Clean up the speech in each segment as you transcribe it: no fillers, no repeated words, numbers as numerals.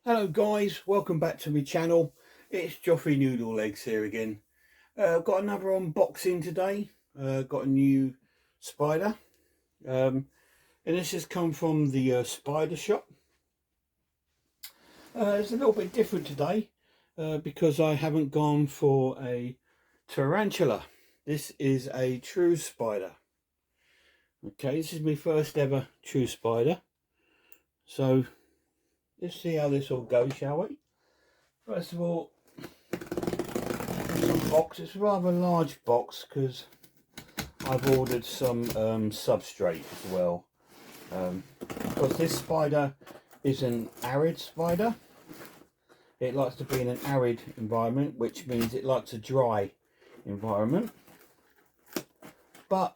Hello guys, welcome back to my channel. It's Joffrey Noodle Legs here again. I've got another unboxing today. Got a new spider. And this has come from the spider shop. It's a little bit different today because I haven't gone for a tarantula. This is a true spider. Okay, this is my first ever true spider. So let's see how this all goes, shall we? First of all, some box. It's a rather large box because I've ordered some substrate as well. Because this spider is an arid spider. It likes to be in an arid environment, which means it likes a dry environment. But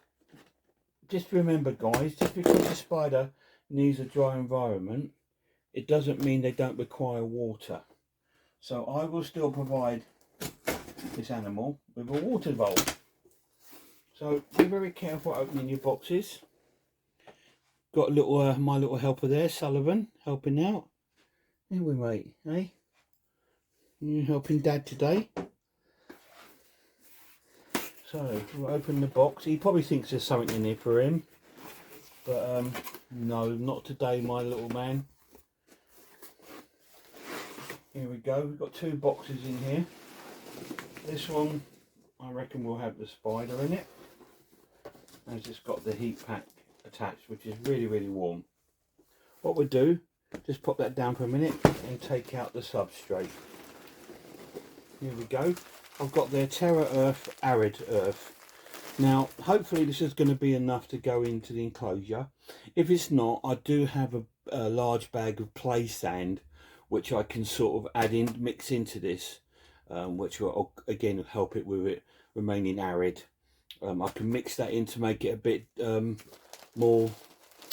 just remember guys, just because a spider needs a dry environment, it doesn't mean they don't require water. So I will still provide this animal with a water valve. So be very careful opening your boxes. Got a little my little helper there, Sullivan, helping out. Here we mate, eh? You helping Dad today? So we'll open the box. He probably thinks there's something in here for him, but no, not today, my little man. Here we go. We've got two boxes in here. This one, I reckon, will have the spider in it, as it's got the heat pack attached, which is really warm. What we'll do, just pop that down for a minute and take out the substrate. Here we go. I've got their Terra Earth Arid Earth. Now hopefully this is going to be enough to go into the enclosure. If it's not, I do have a large bag of play sand which I can sort of add in, mix into this, which will again help it with it remaining arid. I can mix that in to make it a bit more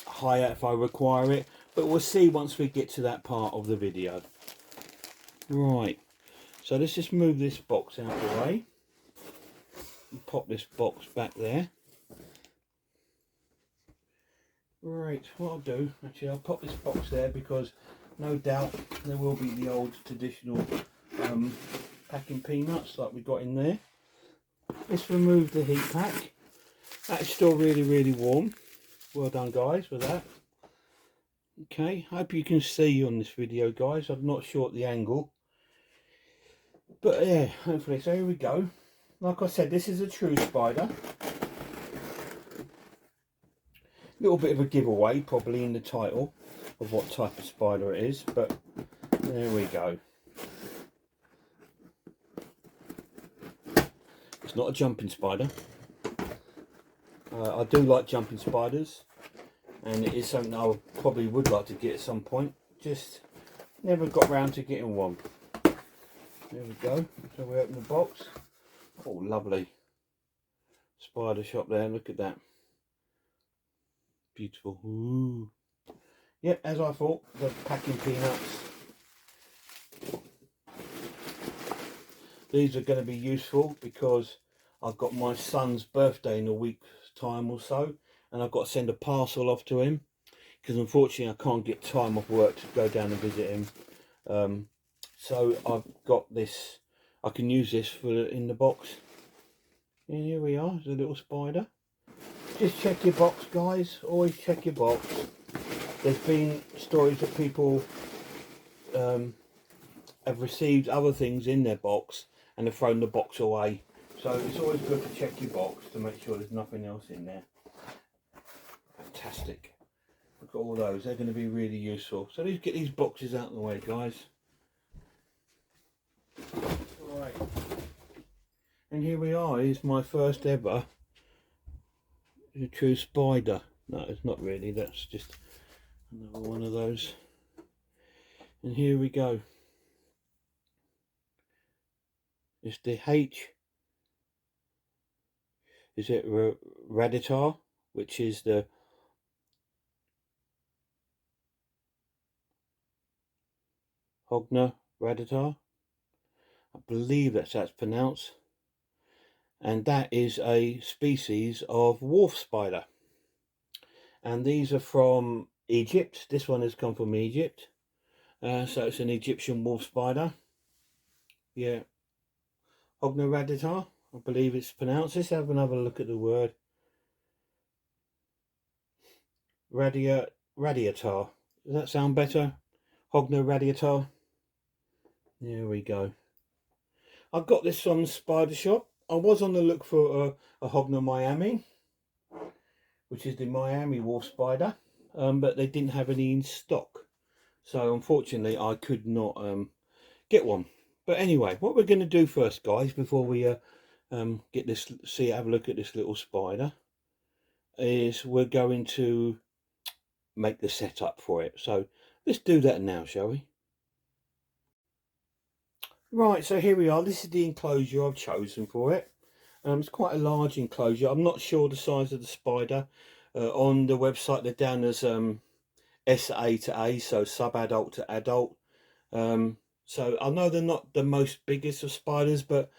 higher if I require it, but we'll see once we get to that part of the video. Right, so let's just move this box out of the way and pop this box back there. Right, what I'll do, actually I'll pop this box there because no doubt there will be the old traditional packing peanuts like we got in there. Let's remove the heat pack. That's still really warm. Well done guys with that. Okay, hope you can see on this video guys. I'm not sure at the angle, but yeah, hopefully. So here we go. Like I said, this is a true spider. Little bit of a giveaway probably in the title of what type of spider it is, but there we go. It's not a jumping spider. I do like jumping spiders, and it is something I probably would like to get at some point, just never got round to getting one. There we go. So we open the box. Oh lovely spider shop there, look at that, beautiful. Ooh. Yep, as I thought, the packing peanuts. These are going to be useful because I've got my son's birthday in a week's time or so, and I've got to send a parcel off to him because unfortunately I can't get time off work to go down and visit him. So I've got this, I can use this for in the box. And here we are, there's a little spider. Just check your box guys, always check your box. There's been stories that people have received other things in their box and have thrown the box away. So it's always good to check your box to make sure there's nothing else in there. Fantastic. Look at all those, they're going to be really useful. So let's get these boxes out of the way guys. Right. And here we are, here's my first ever true spider. No, it's not really, that's just another one of those. And here we go. It's the is it Raditar, which is the Hogna Raditar. I believe that's how it's pronounced. And that is a species of wharf spider. And these are from Egypt. This one has come from Egypt. So it's an Egyptian wolf spider. Yeah, Hognoraditar, I believe it's pronounced. Let's have another look at the word. Radiator. Does that sound better? Hognoradiator. There we go. I got this from Spider Shop. I was on the look for a Hogner Miami, which is the Miami wolf spider, but they didn't have any in stock. So unfortunately I could not get one. But anyway, what we're going to do first, guys, before we get this, have a look at this little spider, is we're going to make the setup for it. So let's do that now, shall we? Right, so here we are. This is the enclosure I've chosen for it. It's quite a large enclosure. I'm not sure the size of the spider. On the website they're down as SA to A, so sub-adult to adult. So I know they're not the most biggest of spiders, but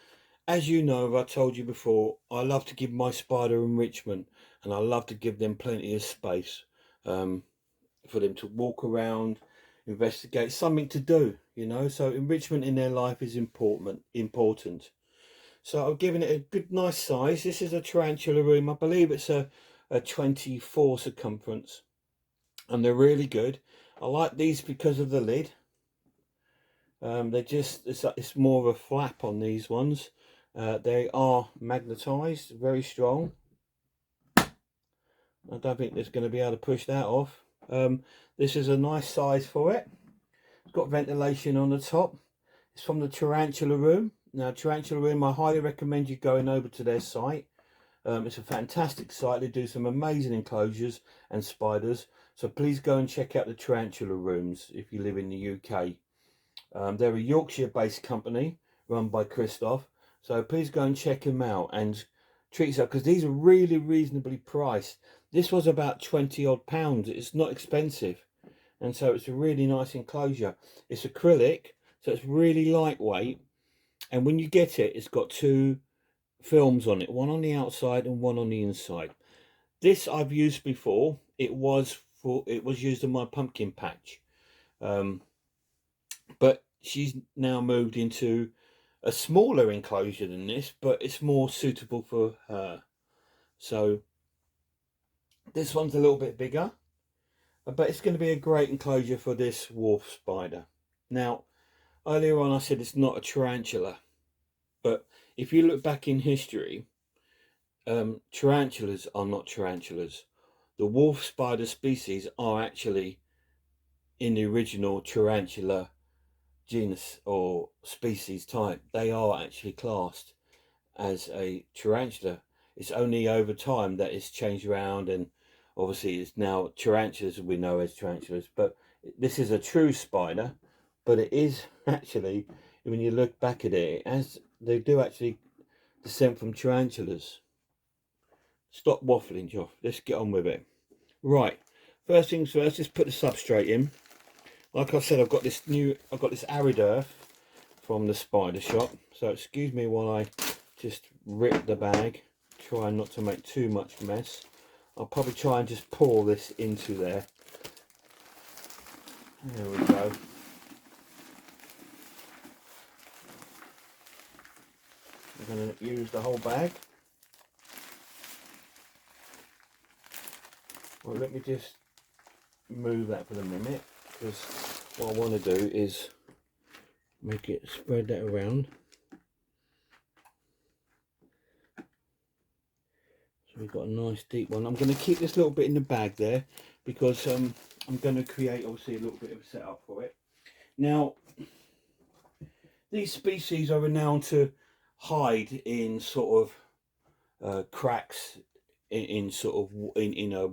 as you know, I told you before, I love to give my spider enrichment, and I love to give them plenty of space for them to walk around, investigate, something to do, you know. So enrichment in their life is important. So I've given it a good nice size. This is a tarantula room. I believe it's a 24 circumference, and they're really good. I like these because of the lid. They're just, it's more of a flap on these ones. They are magnetized, very strong. I don't think it's going to be able to push that off. This is a nice size for it. It's got ventilation on the top. It's from the Tarantula Room. Now, Tarantula Room, I highly recommend you going over to their site. It's a fantastic site. They do some amazing enclosures and spiders. So please go and check out the Tarantula Rooms if you live in the UK. They're a Yorkshire-based company run by Christoph. So please go and check them out and treat yourself, because these are really reasonably priced. This was about 20 odd pounds. It's not expensive, and so it's a really nice enclosure. It's acrylic, so it's really lightweight, and when you get it, it's got two films on it, one on the outside and one on the inside. This I've used before. It was used in my pumpkin patch, but she's now moved into a smaller enclosure than this, but it's more suitable for her. So this one's a little bit bigger, but it's going to be a great enclosure for this wolf spider. Now, earlier on I said it's not a tarantula, but if you look back in history, tarantulas are not tarantulas. The wolf spider species are actually in the original tarantula genus or species type. They are actually classed as a tarantula. It's only over time that it's changed around, and obviously it's now tarantulas we know as tarantulas. But this is a true spider, but it is actually, when you look back at it, they do actually descend from tarantulas. Stop waffling, Joff. Let's get on with it. Right, first things first, let's put the substrate in. Like I said, I've got this arid earth from the Spider Shop. So excuse me while I just rip the bag. Try not to make too much mess. I'll probably try and just pour this into there. There we go. I'm going to use the whole bag. Well, let me just move that for the minute, because what I want to do is spread that around. So we've got a nice deep one. I'm going to keep this little bit in the bag there, because I'm going to create obviously a little bit of a setup for it. Now, these species are renowned to hide in sort of cracks in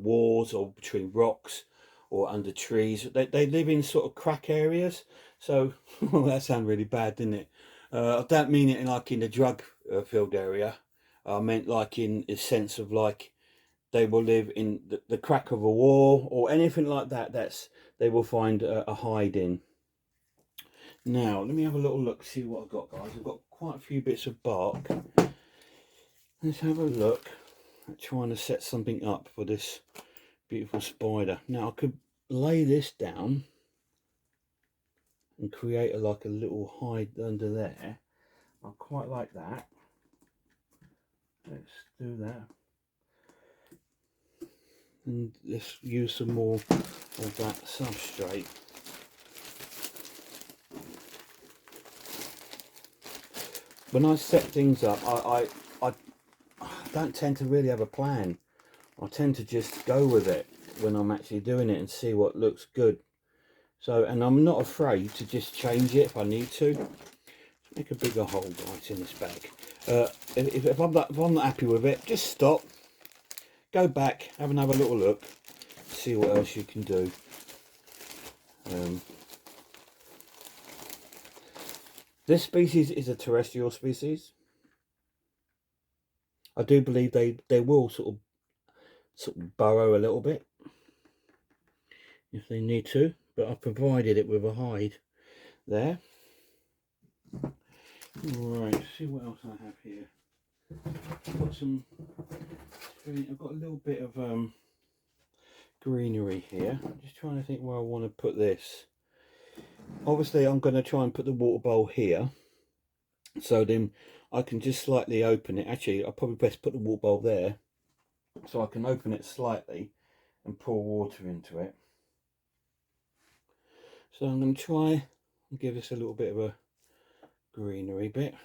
walls, or between rocks, or under trees. They live in sort of crack areas. So that sounds really bad, didn't it? I don't mean it in the drug field area. I meant like in the sense of like they will live in the crack of a wall or anything like that. They will find a hide in. Now let me have a little look, see what I've got, guys. I've got quite a few bits of bark. Let's have a look at trying to set something up for this beautiful spider. Now I could lay this down and create like a little hide under there. I quite like that. Let's do that. And let's use some more of that substrate. When I set things up, I don't tend to really have a plan. I tend to just go with it when I'm actually doing it and see what looks good. So, and I'm not afraid to just change it if I need to. Let's make a bigger hole, guys, in this bag. If I'm not happy with it, just stop, go back, have another little look, see what else you can do. This species is a terrestrial species. I do believe they will sort of burrow a little bit if they need to, but I've provided it with a hide there. Right, see what else I have here. I've got a little bit of greenery here. I'm just trying to think where I want to put this. Obviously I'm going to try and put the water bowl here, so then I can just slightly open it. Actually, I'll probably best put the water bowl there, so I can open it slightly and pour water into it. So I'm going to try and give this a little bit of a greenery bit.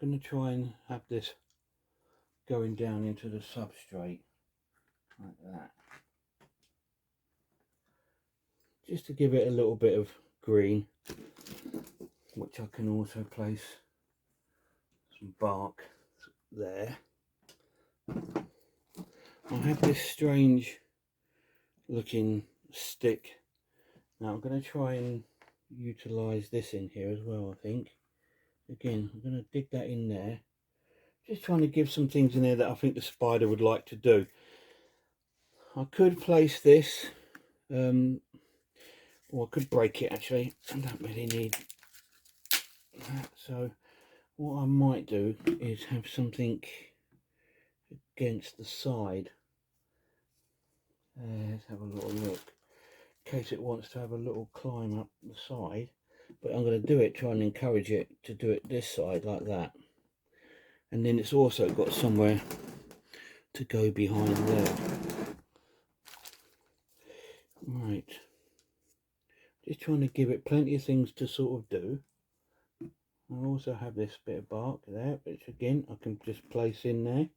I'm going to try and have this going down into the substrate like that, just to give it a little bit of green, which I can also place some bark there. I have this strange looking stick. Now I'm going to try and utilize this in here as well. I think again I'm going to dig that in there, just trying to give some things in there that I think the spider would like to do. I could place this or I could break it. Actually, I don't really need that, so what I might do is have something against the side. Let's have a little look, in case it wants to have a little climb up the side. But I'm going to do it, try and encourage it to do it this side like that, and then it's also got somewhere to go behind there. Right, just trying to give it plenty of things to sort of do. I also have this bit of bark there, which again I can just place in there.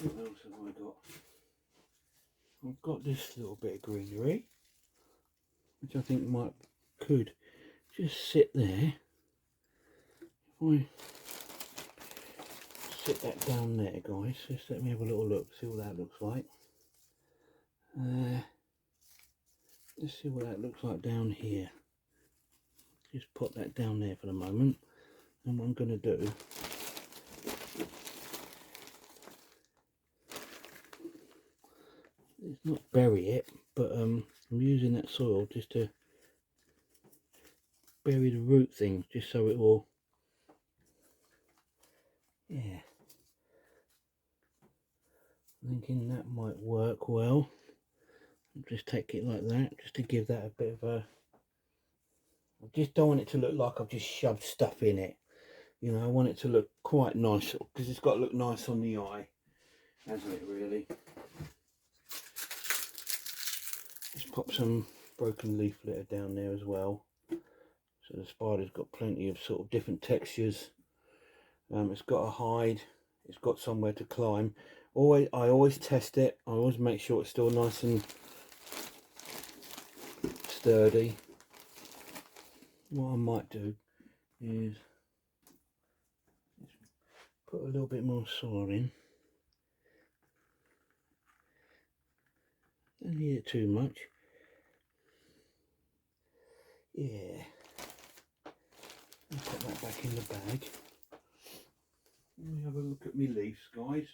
What else have I got? I've got this little bit of greenery, which I think could just sit there. If I sit that down there, guys, just let me have a little look, see what that looks like. Let's see what that looks like down here. Just put that down there for the moment, and what I'm going to do is not bury it, but I'm using that soil just to bury the root thing, just so it will, yeah, thinking that might work well. Just take it like that, just to give that a bit of a, I just don't want it to look like I've just shoved stuff in it, you know. I want it to look quite nice, because it's got to look nice on the eye, hasn't it, really. Just pop some broken leaf litter down there as well, so the spider's got plenty of sort of different textures. It's got a hide, it's got somewhere to climb. I always test it, I always make sure it's still nice and sturdy. What I might do is put a little bit more soil in. Don't need it too much. Yeah. Put that back in the bag. Let me have a look at my leaves, guys.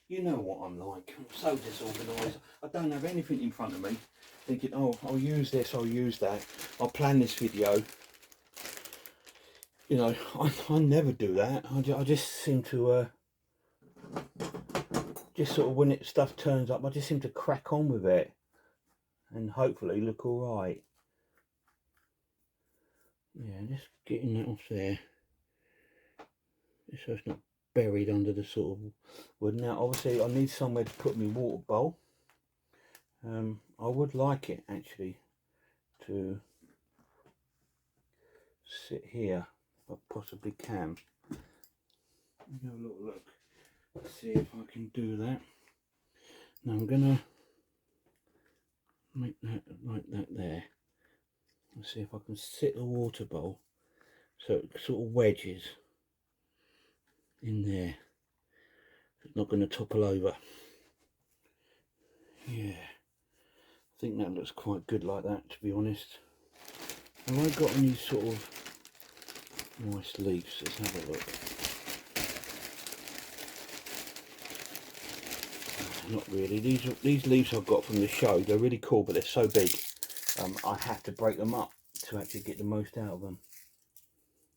You know what I'm like. I'm so disorganised. I don't have anything in front of me. Thinking, oh, I'll use this, I'll use that. I'll plan this video. You know, I never do that. I just seem to, just sort of when stuff turns up, I just seem to crack on with it. and hopefully look all right. Yeah, just getting that off there, so it's not buried under the sort of wood. Now obviously I need somewhere to put my water bowl. I would like it actually to sit here if I possibly can. Have a little look, see if I can do that. Now I'm gonna make that like that there. Let's see if I can sit the water bowl so it sort of wedges in there. It's not going to topple over. Yeah, I think that looks quite good like that, to be honest. Have I got any sort of nice leaves? Let's have a look. Not really. These leaves I've got from the show, they're really cool, but they're so big. I have to break them up to actually get the most out of them.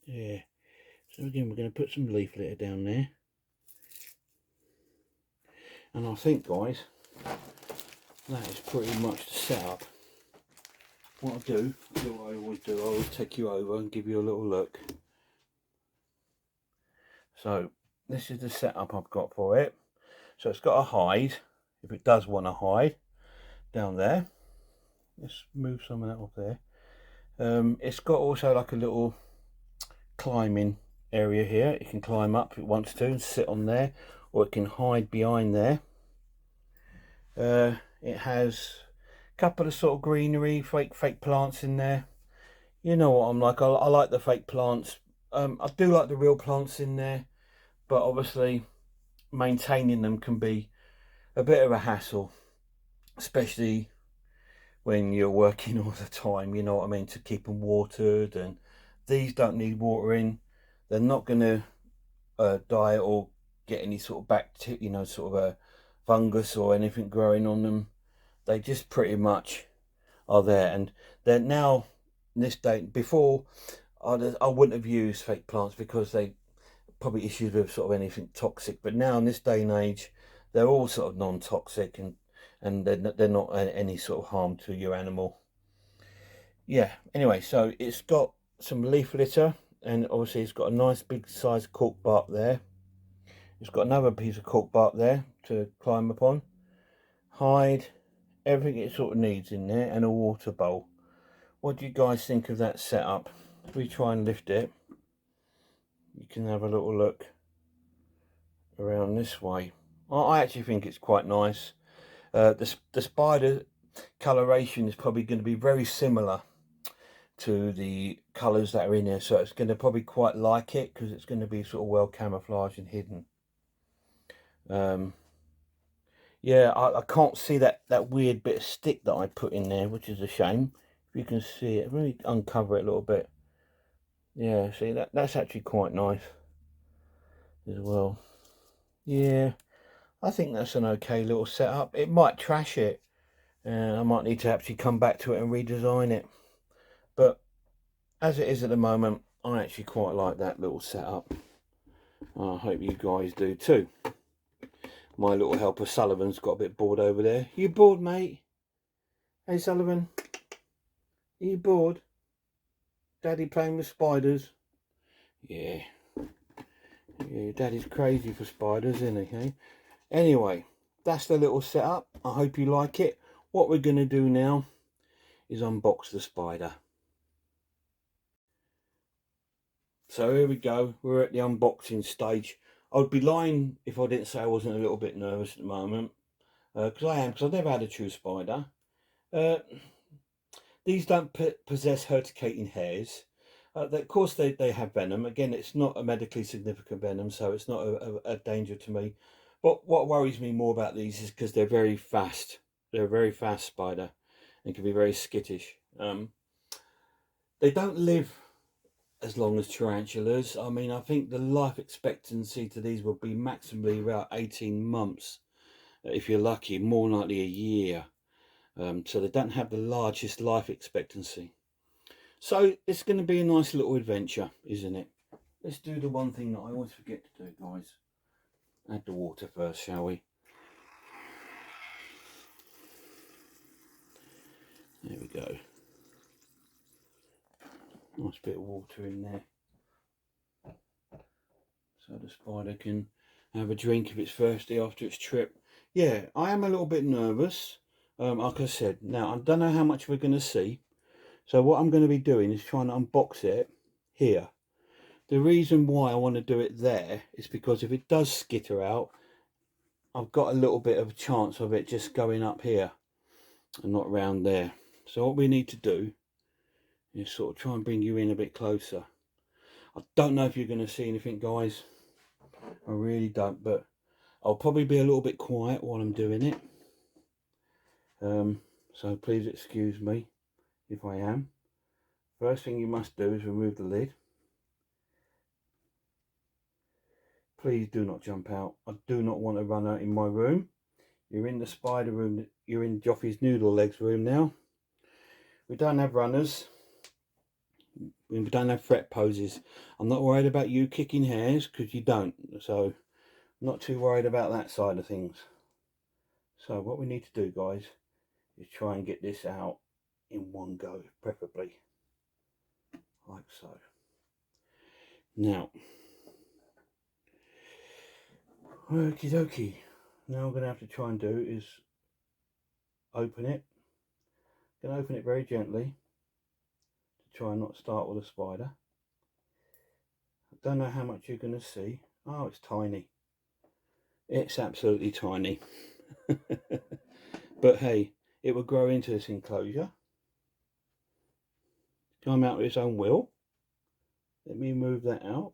Yeah. So again, we're going to put some leaf litter down there. And I think, guys, that is pretty much the setup. What I'll do, what I always do, I always take you over and give you a little look. So this is the setup I've got for it. So it's got a hide, if it does want to hide, down there. Let's move some of that off there. It's got also like a little climbing area here. It can climb up if it wants to and sit on there, or it can hide behind there. It has a couple of sort of greenery, fake plants in there. You know what I'm like, I like the fake plants. I do like the real plants in there, but obviously maintaining them can be a bit of a hassle, especially when you're working all the time, you know what I mean, to keep them watered. And these don't need watering. They're not going to die or get any sort of bacteria, you know, sort of a fungus or anything growing on them. They just pretty much are there. And they're now, in this day, before I wouldn't have used fake plants because they probably issues with sort of anything toxic, but now in this day and age they're all sort of non-toxic, and they're not any sort of harm to your animal. Yeah, anyway, so it's got some leaf litter, and obviously it's got a nice big size cork bark there. It's got another piece of cork bark there to climb upon, hide, everything it sort of needs in there, and a water bowl. What do you guys think of that setup? If we try and lift it, you can have a little look around this way. I actually think it's quite nice. The spider coloration is probably going to be very similar to the colours that are in there, so it's going to probably quite like it because it's going to be sort of well camouflaged and hidden. Yeah, I can't see that weird bit of stick that I put in there, which is a shame. If you can see it, really uncover it a little bit. Yeah, see, that's actually quite nice as well. Yeah, I think that's an okay little setup. It might trash it, and I might need to actually come back to it and redesign it. But as it is at the moment, I actually quite like that little setup. I hope you guys do too. My little helper Sullivan's got a bit bored over there. You bored, mate? Hey Sullivan, are you bored? Daddy playing with spiders? Yeah. Yeah, Daddy's crazy for spiders, isn't he? Eh? Anyway, that's the little setup. I hope you like it. What we're going to do now is unbox the spider. So here we go, we're at the unboxing stage. I would be lying if I didn't say I wasn't a little bit nervous at the moment, because I am, because I've never had a true spider. These don't possess urticating hairs. Of course they have venom. Again, it's not a medically significant venom, so it's not a danger to me. But what worries me more about these is because they're very fast. They're a very fast spider and can be very skittish. They don't live as long as tarantulas. I mean, I think the life expectancy to these will be maximally about 18 months. If you're lucky, more likely a year. So they don't have the largest life expectancy. So it's going to be a nice little adventure, isn't it? Let's do the one thing that I always forget to do, guys. Add the water first, shall we? go. Nice bit of water in there, so the spider can have a drink if it's thirsty after its trip. Yeah, I am a little bit nervous. Like I said, now I don't know how much we're going to see. So what I'm going to be doing is trying to unbox it here. The reason why I want to do it there is because if it does skitter out, I've got a little bit of a chance of it just going up here and not round there. So what we need to do is sort of try and bring you in a bit closer. I don't know if you're going to see anything, guys. I really don't, but I'll probably be a little bit quiet while I'm doing it. So please excuse me if I am. First thing you must do is remove the lid. Please do not jump out. I do not want a runner in my room. You're in the spider room. You're in Joffy's Noodle Legs room now. We don't have runners. We don't have threat poses. I'm not worried about you kicking hairs because you don't. So I'm not too worried about that side of things. So what we need to do, guys, is try and get this out in one go, preferably like so. Now, okie dokie. Now I'm going to have to try and do is open it. I'm going to open it very gently to try and not startle the spider. I don't know how much you're going to see. Oh, it's tiny. It's absolutely tiny. But hey, it will grow into this enclosure. Come out of its own will. Let me move that out.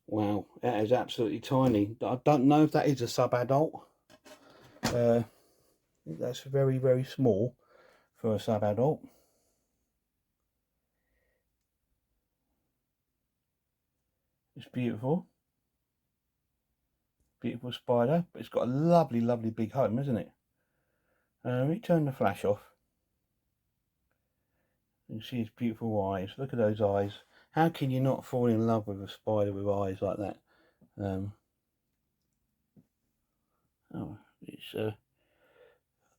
Wow, that is absolutely tiny. I don't know if that is a sub-adult. That's very, very small for a sub-adult. It's beautiful. Beautiful spider, but it's got a lovely, lovely big home, isn't it? Let me turn the flash off. You can see its beautiful eyes. Look at those eyes. How can you not fall in love with a spider with eyes like that? Oh, it's I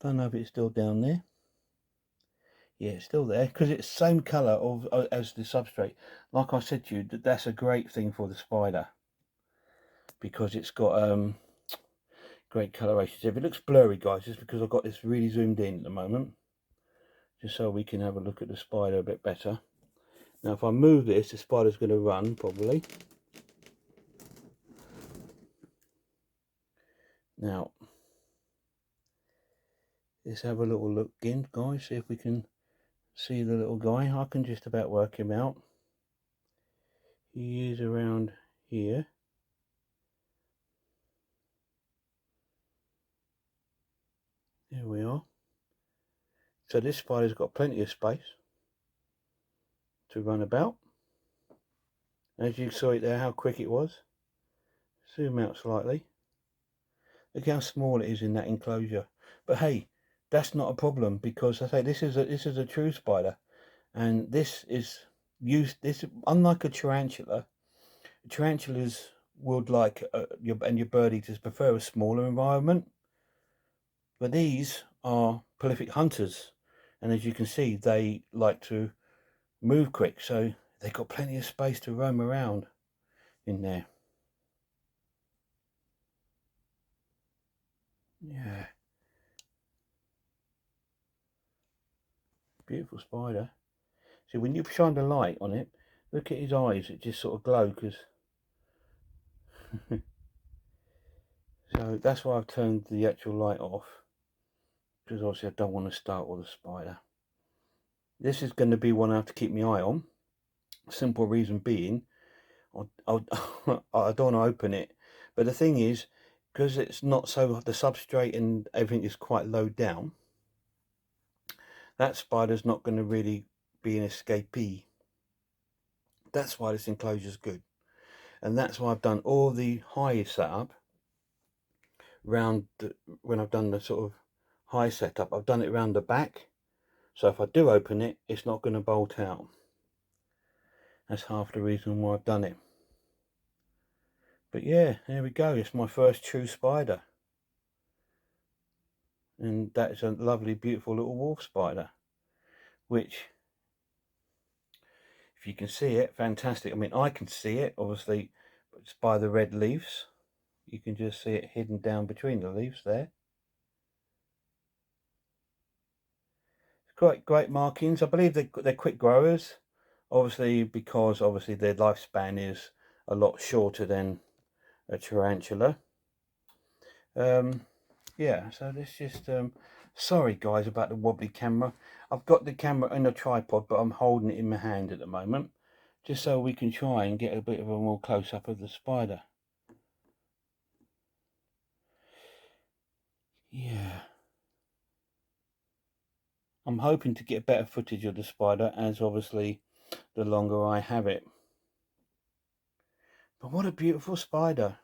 don't know if it's still down there. Yeah, it's still there because it's the same colour of as the substrate. Like I said to you, that's a great thing for the spider because it's got great coloration. If it looks blurry, guys, it's because I've got this really zoomed in at the moment, just so we can have a look at the spider a bit better. Now, if I move this, the spider's going to run probably. Now, let's have a little look in, guys. See if we can see the little guy. I can just about work him out. He is around here. There we are. So this spider's got plenty of space to run about. As you saw it there, how quick it was. Zoom out slightly. Look how small it is in that enclosure. But hey, that's not a problem because I say this is a true spider, and this is used. This unlike a tarantula. Tarantulas would like your bird eaters prefer a smaller environment, but these are prolific hunters, and as you can see, they like to move quick, so they've got plenty of space to roam around in there. Yeah, beautiful spider. See, when you shine the light on it, look at his eyes, it just sort of glow because so that's why I've turned the actual light off, because obviously I don't want to startle the spider. This is going to be one I have to keep my eye on. Simple reason being, I don't want to open it, but the thing is, because it's not so, the substrate and everything is quite low down, that spider's not going to really be an escapee. That's why this enclosure is good, and that's why I've done all the high setup round when I've done the sort of high setup. I've done it around the back, so if I do open it, it's not going to bolt out. That's half the reason why I've done it. But yeah, there we go. It's my first true spider. And that's a lovely, beautiful little wolf spider, which, if you can see it, fantastic. I mean, I can see it, obviously, but it's by the red leaves. You can just see it hidden down between the leaves there. Great markings. I believe they're quick growers, obviously, because obviously their lifespan is a lot shorter than a tarantula. Yeah, so let's just sorry guys about the wobbly camera. I've got the camera in a tripod, but I'm holding it in my hand at the moment, just so we can try and get a bit of a more close-up of the spider. Yeah, I'm hoping to get better footage of the spider, as obviously the longer I have it. But what a beautiful spider.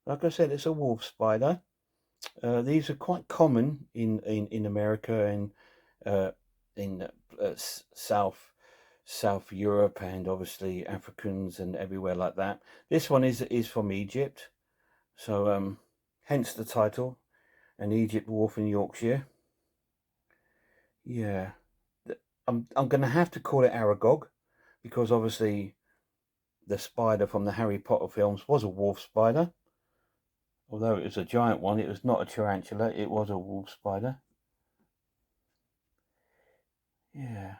Like I said, it's a wolf spider. These are quite common in America and in South Europe, and obviously Africans and everywhere like that. This one is from Egypt, so hence the title, an Egypt wolf in Yorkshire. Yeah, I'm going to have to call it Aragog, because obviously the spider from the Harry Potter films was a wolf spider. Although it was a giant one, it was not a tarantula, it was a wolf spider. Yeah.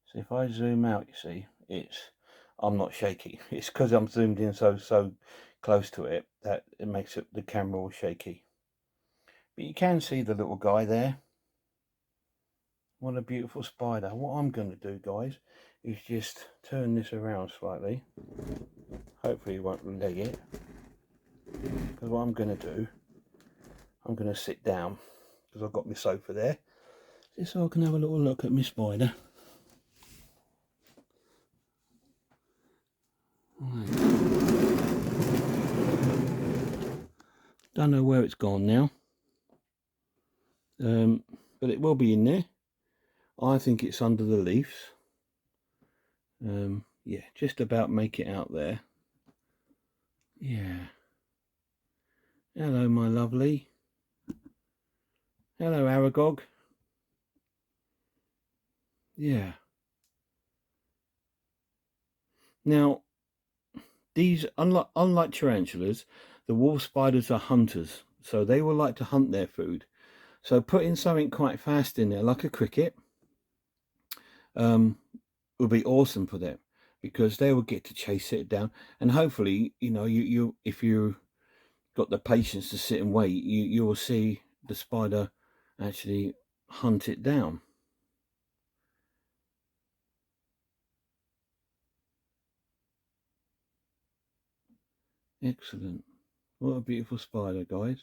So if I zoom out, you see, I'm not shaky. It's because I'm zoomed in so close to it that it makes the camera all shaky. But you can see the little guy there. What a beautiful spider. What I'm going to do, guys, is just turn this around slightly. Hopefully you won't leg it. Because what I'm going to do, I'm going to sit down, because I've got my sofa there, just so I can have a little look at my spider. Right. Don't know where it's gone now, but it will be in there. I think it's under the leaves. Yeah, just about make it out there. Yeah. Hello, my lovely. Hello, Aragog. Yeah. Now, these, unlike tarantulas, the wolf spiders are hunters, so they will like to hunt their food. So putting something quite fast in there, like a cricket, would be awesome for them, because they will get to chase it down, and hopefully, you know, if you got the patience to sit and wait, you will see the spider actually hunt it down. Excellent. What a beautiful spider, guys.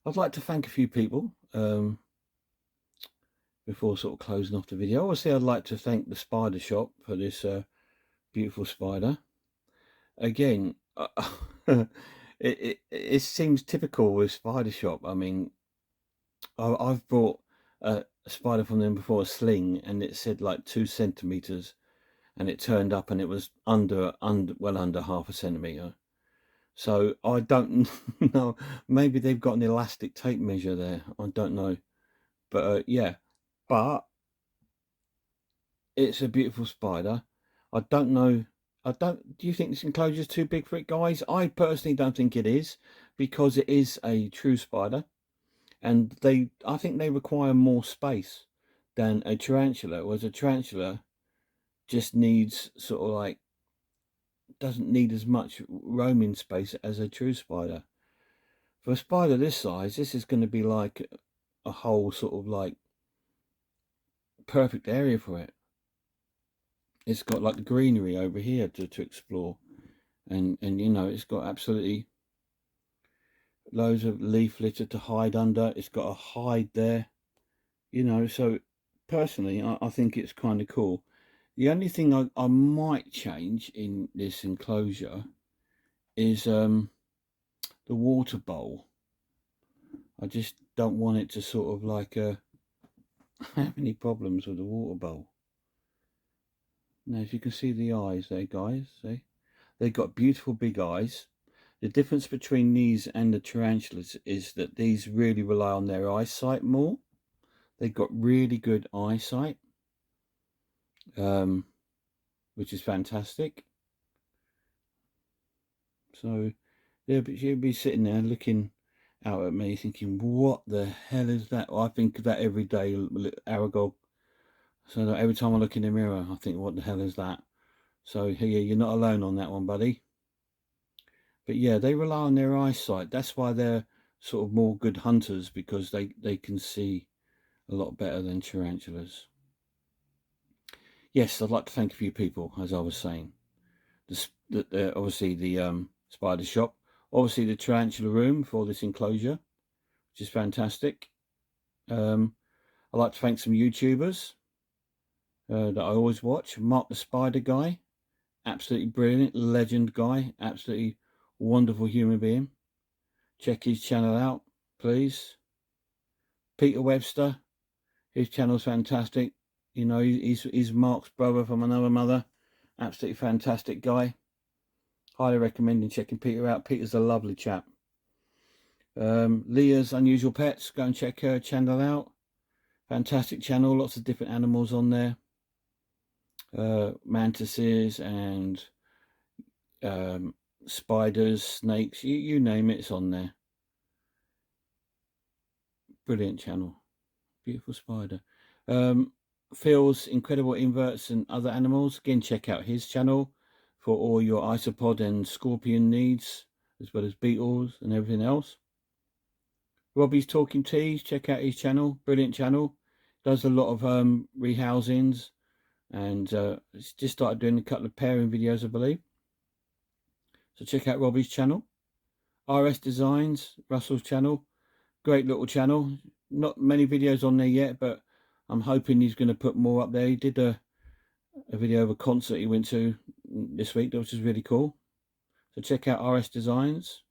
I'd like to thank a few people before sort of closing off the video. Obviously, I'd like to thank the Spider Shop for this beautiful spider. Again, it seems typical with Spider Shop. I mean, I've bought a spider from them before, a sling, and it said like 2 centimeters, and it turned up and it was well under half a centimeter. So I don't know. Maybe they've got an elastic tape measure there. I don't know, but yeah. But it's a beautiful spider. I don't know. Do you think this enclosure is too big for it, guys? I personally don't think it is, because it is a true spider, and I think they require more space than a tarantula. Whereas a tarantula just needs sort of like, doesn't need as much roaming space as a true spider. For a spider this size, this is going to be like a whole sort of like perfect area for it. It's got like the greenery over here to explore, and you know, it's got absolutely loads of leaf litter to hide under. It's got a hide there, you know. So personally, I think it's kind of cool. The only thing I might change in this enclosure is the water bowl. I just don't want it to sort of like have any problems with the water bowl. Now, as you can see the eyes there, guys, see? They've got beautiful big eyes. The difference between these and the tarantulas is that these really rely on their eyesight more. They've got really good eyesight, which is fantastic. So she'll be sitting there looking out at me thinking, what the hell is that? Well, I think of that every day, Aragog. So that every time I look in the mirror, I think, what the hell is that? So yeah, you're not alone on that one, buddy. But yeah, they rely on their eyesight. That's why they're sort of more good hunters, because they can see a lot better than tarantulas. Yes, I'd like to thank a few people, as I was saying. Obviously the spider shop, obviously the tarantula room for this enclosure, which is fantastic. I'd like to thank some YouTubers that I always watch. Mark the Spider Guy, absolutely brilliant, legend guy, absolutely wonderful human being. Check his channel out, please. Peter Webster, his channel's fantastic. You know, he's Mark's brother from another mother. Absolutely fantastic guy. Highly recommending checking Peter out. Peter's a lovely chap. Leah's Unusual Pets, go and check her channel out. Fantastic channel, lots of different animals on there. Mantises and spiders, snakes, you name it, it's on there. Brilliant channel. Beautiful spider. Phil's Incredible Inverts and Other Animals, again check out his channel for all your isopod and scorpion needs, as well as beetles and everything else. Robbie's Talking Teas, check out his channel, brilliant channel. Does a lot of rehousings, and it's just started doing a couple of pairing videos, I believe. So check out Robbie's channel. RS Designs, Russell's channel, great little channel. Not many videos on there yet, but I'm hoping he's going to put more up there. He did a video of a concert he went to this week, which is really cool. So check out RS Designs.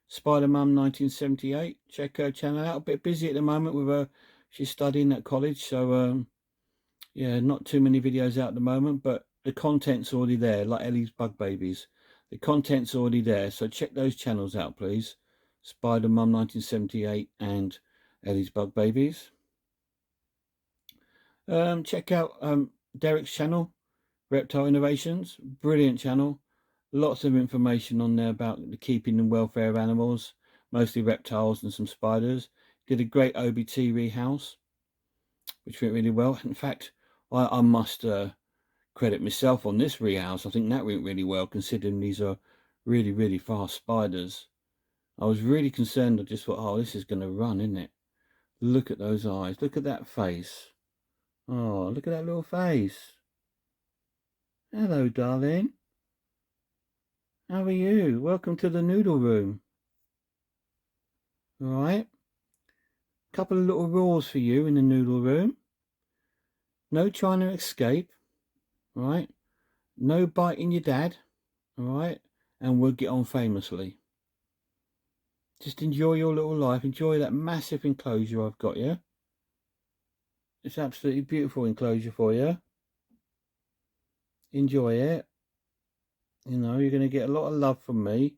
Spider Mum 1978, check her channel out. A bit busy at the moment with her, she's studying at college, so yeah, not too many videos out at the moment, but the content's already there, like Ellie's Bug Babies. The content's already there, so check those channels out, please. Spider Mum 1978 and Ellie's Bug Babies. Check out Derek's channel, Reptile Innovations, brilliant channel. Lots of information on there about the keeping and welfare of animals, mostly reptiles and some spiders. Did a great OBT rehouse, which went really well. In fact, I must credit myself on this rehouse. I think that went really well, considering these are really, really fast spiders. I was really concerned. I just thought, oh, this is going to run, isn't it? Look at those eyes. Look at that face. Oh, look at that little face. Hello, darling. How are you? Welcome to the Noodle room. All right. Couple of little rules for you in the Noodle room. No trying to escape. All right. No biting your dad. All right. And we'll get on famously. Just enjoy your little life. Enjoy that massive enclosure I've got you. It's absolutely beautiful enclosure for you. Enjoy it. You know, you're going to get a lot of love from me.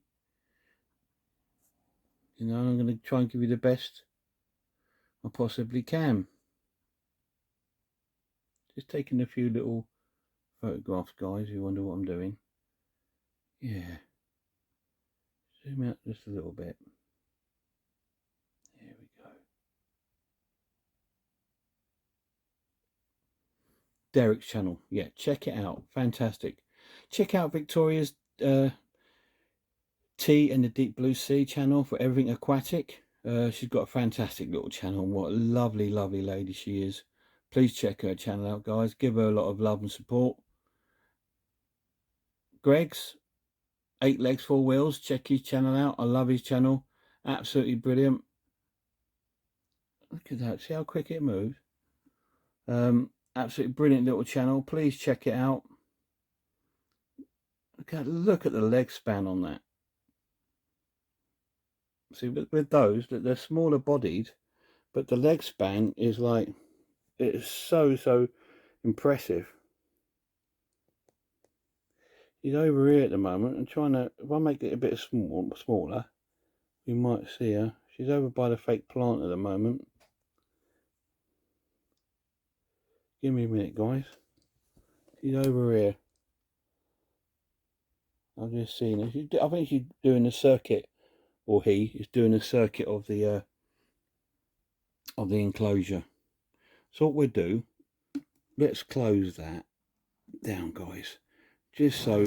You know, I'm going to try and give you the best I possibly can. Just taking a few little photographs, guys. You wonder what I'm doing. Yeah. Zoom out just a little bit. There we go. Derek's channel. Yeah, check it out. Fantastic. Check out Victoria's Tea and the Deep Blue Sea channel for everything aquatic. She's got a fantastic little channel. What a lovely, lovely lady she is. Please check her channel out, guys. Give her a lot of love and support. Greg's 8 Legs 4 Wheels. Check his channel out. I love his channel. Absolutely brilliant. Look at that. See how quick it moves. Absolutely brilliant little channel. Please check it out. Look at the leg span on that. See, with those, that they're smaller bodied, but the leg span is like, it's so impressive. She's over here at the moment and trying to, if I make it a bit smaller, you might see her. She's over by the fake plant at the moment. Give me a minute, guys. She's over here. I've just seen her. I think she's doing a circuit, or he is doing a circuit of the enclosure. So what we'll do, let's close that down, guys, just so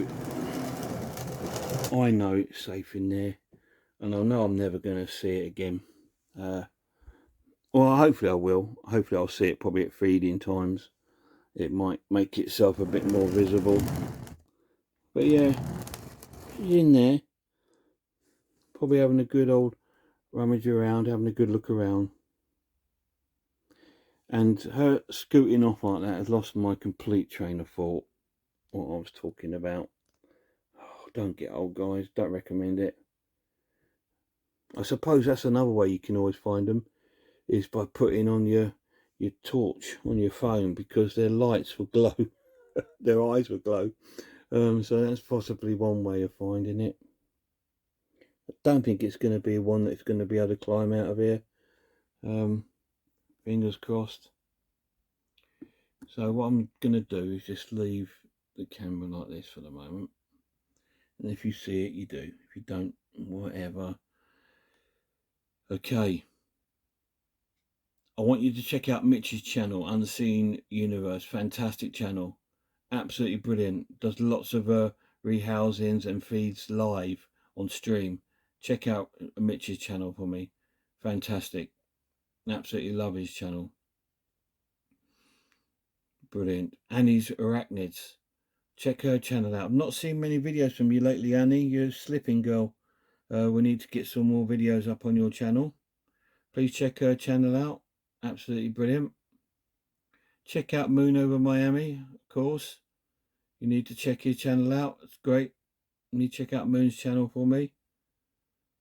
I know it's safe in there, and I know I'm never going to see it again. Well, hopefully I will. Hopefully I'll see it probably at feeding times. It might make itself a bit more visible. But yeah, she's in there, probably having a good old rummage around, having a good look around. And her scooting off like that has lost my complete train of thought, what I was talking about. Oh, don't get old, guys. Don't recommend it. I suppose that's another way you can always find them, is by putting on your torch on your phone, because their lights will glow. Their eyes will glow. So that's possibly one way of finding it. I don't think it's going to be one that's going to be able to climb out of here. Fingers crossed. So what I'm going to do is just leave the camera like this for the moment. And if you see it, you do. If you don't, whatever. Okay. I want you to check out Mitch's channel, Unseen Universe. Fantastic channel. Absolutely brilliant. Does lots of rehousings and feeds live on stream. Check out Mitch's channel for me. Fantastic. Absolutely love his channel. Brilliant. Annie's Arachnids. Check her channel out. I've not seen many videos from you lately, Annie. You're slipping, girl. We need to get some more videos up on your channel. Please check her channel out. Absolutely brilliant. Check out Moon Over Miami, of course. You need to check his channel out. It's great. You need to check out Moon's channel for me.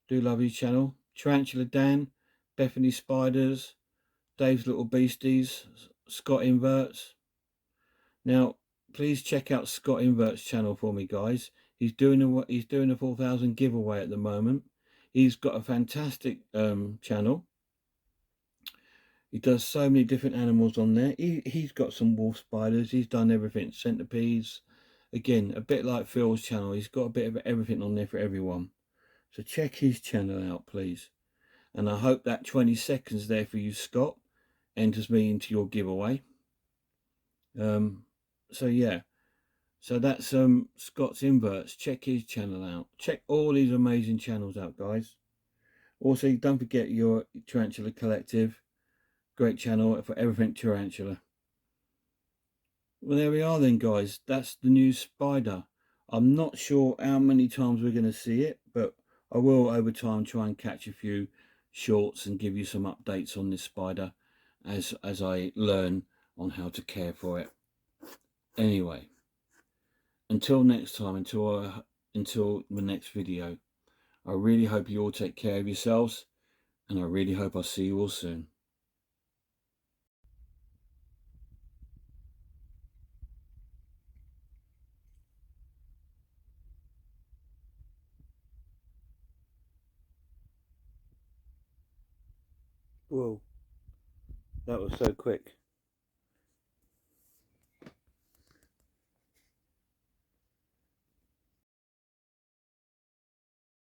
Do love his channel. Tarantula Dan, Bethany Spiders, Dave's Little Beasties, Scott Inverts. Now, please check out Scott Invert's channel for me, guys. He's doing a 4,000 giveaway at the moment. He's got a fantastic channel. He does so many different animals on there. He's got some wolf spiders. He's done everything. Centipedes. Again, a bit like Phil's channel. He's got a bit of everything on there for everyone. So check his channel out, please. And I hope that 20 seconds there for you, Scott, enters me into your giveaway. So yeah. So that's Scott's Inverts. Check his channel out. Check all these amazing channels out, guys. Also, don't forget your Tarantula Collective. Great channel for everything tarantula. Well, there we are then, guys. That's the new spider. I'm not sure how many times we're going to see it, but I will over time try and catch a few shorts and give you some updates on this spider as I learn on how to care for it. Anyway, until next time, until the next video, I really hope you all take care of yourselves, and I really hope I'll see you all soon. Whoa, that was so quick.